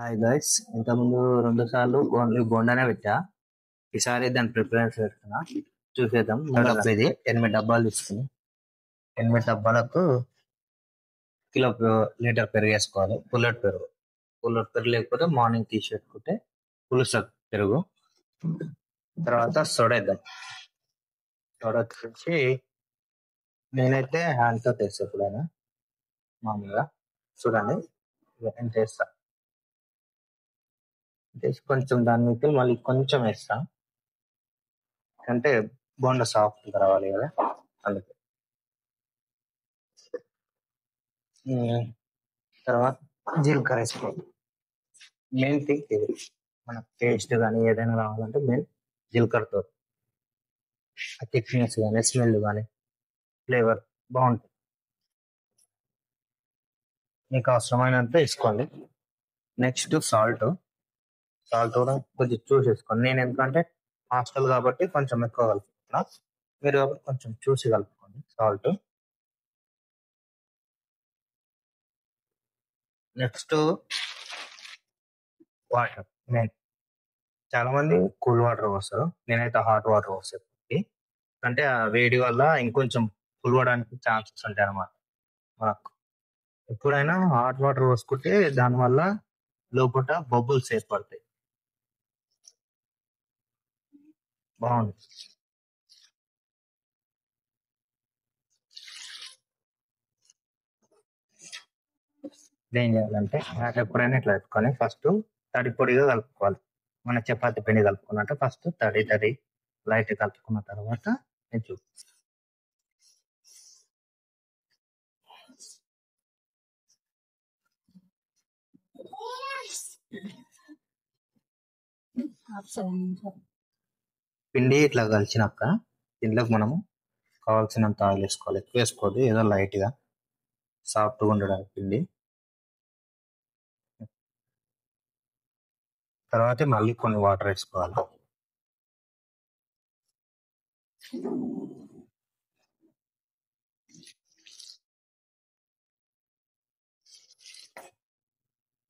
Hi guys, ఇంతకుముందు 2 సార్లు only బోండానే పెట్టా. ఈసారి దాని ప్రిఫరెన్స్ పెడుతున్నా. చూసేద్దాం. డబ్బా ఇది 8 డబ్బాలు తీసుకుని 8 డబ్బాలకు లీటర్ పెరుగు వేసుకోవాలి. పుల్లటి పెరుగు లేకపోతే మార్నింగ్ తీసి పెట్టుకుంటే పులుసు పెరుగు. తర్వాత సోడా వేద్దాం. సోడా వచ్చి నేనైతే హ్యాండ్తో తెస్తా ఎప్పుడైనా. మామూలుగా చూడండి ఎంత వేస్తా. వేసి కొంచెం దాని మీద మళ్ళీ కొంచెం వేస్తా, అంటే బోండా సాఫ్ట్ రావాలి కదా, అందుకే. తర్వాత జీలకర్ర వేసుకోవాలి. మెయిన్ థింగ్ ఇది, మన టేస్ట్ కానీ ఏదైనా రావాలంటే మెయిన్ జీలకర్రతో. ఆ థిక్నెస్ కానీ స్మెల్ కానీ ఫ్లేవర్ బాగుంటుంది. మీకు అవసరమైనంత వేసుకోండి. నెక్స్ట్ సాల్ట్ కూడా కొంచెం చూసి వేసుకోండి. నేను ఎందుకంటే హాస్టల్ కాబట్టి కొంచెం ఎక్కువ కలుపుకున్నా, మీరు కాబట్టి కొంచెం చూసి కలుపుకోండి సాల్ట్. Next water. మెయిన్ చాలా మంది కూల్ వాటర్ పోస్తారు, నేనైతే హాట్ వాటర్ పోస్తాను. అంటే ఆ వేడి వల్ల ఇంకొంచెం పులవడానికి ఛాన్సెస్ ఉంటాయి అన్నమాట. మనకు ఎప్పుడైనా హాట్ వాటర్ పోసుకుంటే దానివల్ల లోపల బబుల్స్ ఏర్పడతాయి. బాగుంది. ఏం చేయాలంటే ఎప్పుడైనా ఇట్లా పెట్టుకొని ఫస్ట్ తడి పొడిగా కలుపుకోవాలి. మన చపాతి పిండి కలుపుకున్నట్టు ఫస్ట్ తడి లైట్ కలుపుకున్న తర్వాత నేను చూపిస్తాను. పిండి ఇట్లా కలిసినాక దీంట్లోకి మనము కావాల్సినంత ఆయిల్ వేసుకోవాలి. ఎక్కువ వేసుకోవద్దు, ఏదో లైట్గా సాఫ్ట్గా ఉండడానికి పిండి. తర్వాత మళ్ళీ కొన్ని వాటర్ వేసుకోవాలి.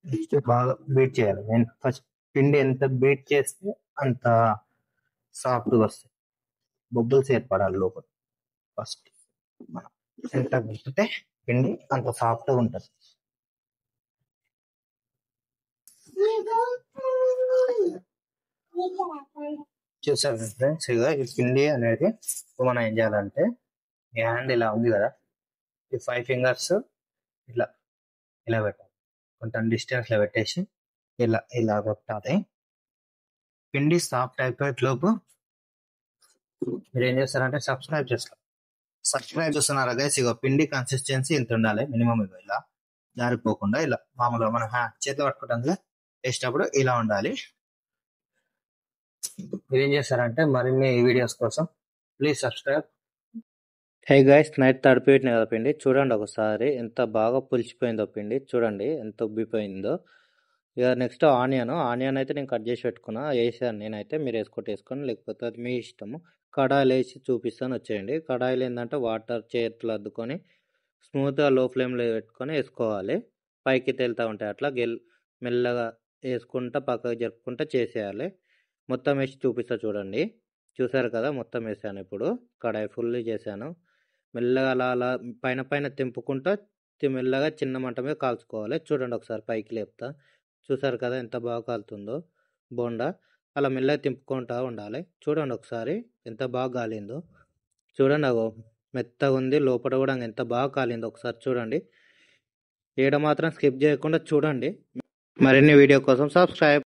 నెక్స్ట్ బాగా బీట్ చేయాలి. నేను ఫస్ట్ పిండి ఎంత బీట్ చేస్తే అంత సాఫ్ట్గా వస్తాయి, బొబ్బుల్స్ ఏర్పడాలి లోపల. ఫస్ట్ మనం ఎంత కలిపితే పిండి అంత సాఫ్ట్గా ఉంటుంది. చూసారు ఫ్రెండ్స్, ఇక ఈ పిండి అనేది మనం ఏం చేయాలంటే, ఈ హ్యాండ్ ఇలా ఉంది కదా, ఈ 5 ఫింగర్స్ ఇట్లా పెట్టాలి. కొంచెం డిస్టెన్స్ లో పెట్టేసి ఇలా కొట్టాలి. పిండి సాఫ్ట్ అయిపోయేలోపు మీరు ఏం చేస్తారంటే సబ్స్క్రైబ్ చేస్తున్నారా గైస్? ఇక పిండి కన్సిస్టెన్సీ ఇంత ఉండాలి మినిమం. ఇలా జారిపోకుండా ఇలా మామూలుగా మన చేతిలో పట్టుకోవడం వేసేటప్పుడు ఇలా ఉండాలి. మీరు ఏం చేస్తారంటే మరిన్ని వీడియోస్ కోసం please subscribe. Hey guys, night తడిపెట్టిన కదా పిండి, చూడండి ఒకసారి ఎంత బాగా పులిచిపోయిందో పిండి. చూడండి ఎంత ఉబ్బిపోయిందో. ఇక నెక్స్ట్ ఆనియన్ అయితే నేను కట్ చేసి పెట్టుకున్నా, వేసాను నేనైతే. మీరు వేసుకోండి, లేకపోతే అది మీ ఇష్టము. కడాయిలు వేసి చూపిస్తాను, వచ్చేయండి. కడాయిలు ఏంటంటే వాటర్ చేతులు అద్దుకొని స్మూత్గా లో ఫ్లేమ్లో పెట్టుకొని వేసుకోవాలి. పైకి తేలుతూ ఉంటాయి, అట్లా మెల్లగా వేసుకుంటా పక్కకు జరుపుకుంటా చేసేయాలి. మొత్తం వేసి చూపిస్తా చూడండి. చూసారు కదా, మొత్తం వేసాను. ఇప్పుడు కడాయి ఫుల్ చేశాను. మెల్లగా అలా పైన తెంపుకుంటా మెల్లగా చిన్న మంట మీద కాల్చుకోవాలి. చూడండి ఒకసారి పైకి లేపుతా. చూసారు కదా ఎంత బాగా కాలుతుందో బోండా. అలా మెల్లగా తింపుకుంటా ఉండాలి. చూడండి ఒకసారి ఎంత బాగా కాలిందో. చూడండి, అగో మెత్తగా ఉంది, లోపల కూడా ఎంత బాగా కాలిందో ఒకసారి చూడండి. ఏడ మాత్రం స్కిప్ చేయకుండా చూడండి. మరిన్ని వీడియో కోసం సబ్స్క్రైబ్.